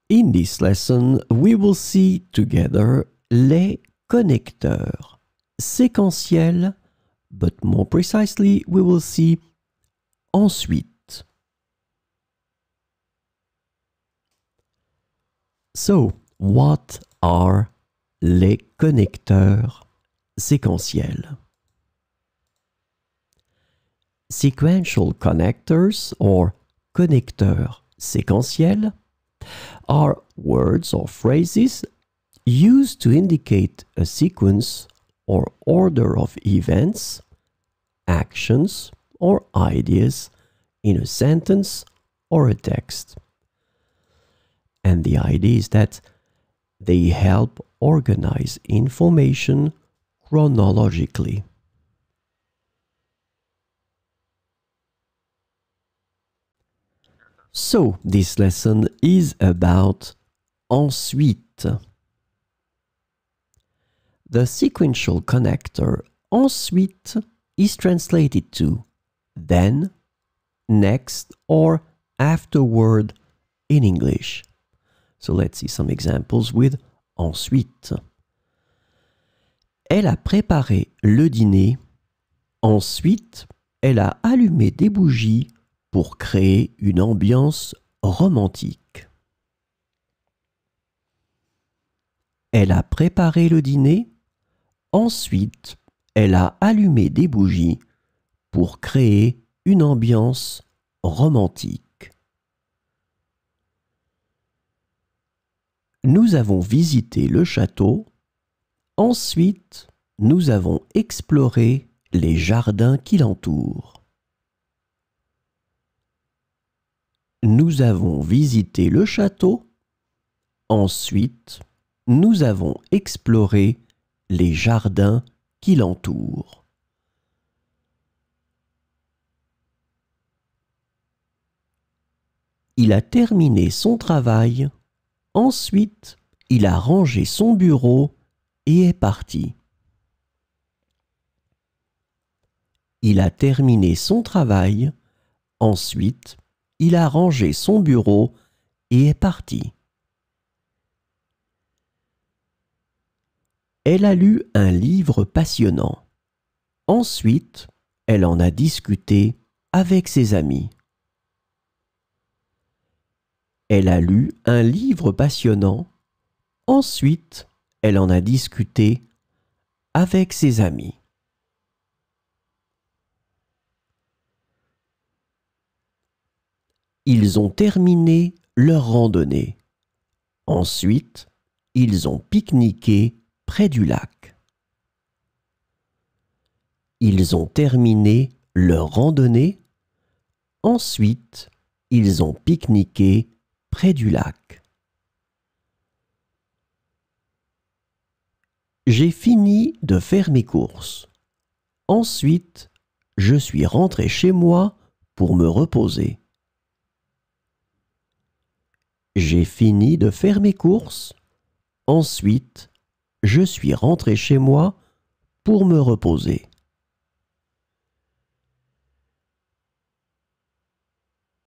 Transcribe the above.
In this lesson, we will see together les connecteurs séquentiels, but more precisely, we will see ensuite. So, what are les connecteurs séquentiels? Sequential connectors, or connecteurs séquentiels, are words or phrases used to indicate a sequence or order of events, actions, or ideas in a sentence or a text. And the idea is that they help organize information chronologically. So, this lesson is about ensuite. The sequential connector ensuite is translated to then, next, or afterward in English. So let's see some examples with ensuite. Elle a préparé le dîner. Ensuite, elle a allumé des bougies pour créer une ambiance romantique. Elle a préparé le dîner. Ensuite, elle a allumé des bougies pour créer une ambiance romantique. Nous avons visité le château. Ensuite, nous avons exploré les jardins qui l'entourent. Nous avons visité le château. Ensuite, nous avons exploré les jardins qui l'entourent. Il a terminé son travail. Ensuite, il a rangé son bureau et est parti. Il a terminé son travail. Ensuite, il a rangé son bureau et est parti. Elle a lu un livre passionnant. Ensuite, elle en a discuté avec ses amis. Elle a lu un livre passionnant. Ensuite, elle en a discuté avec ses amis. Ils ont terminé leur randonnée. Ensuite, ils ont pique-niqué près du lac. Ils ont terminé leur randonnée. Ensuite, ils ont pique-niqué près du lac. J'ai fini de faire mes courses. Ensuite, je suis rentré chez moi pour me reposer. J'ai fini de faire mes courses. Ensuite, je suis rentré chez moi pour me reposer.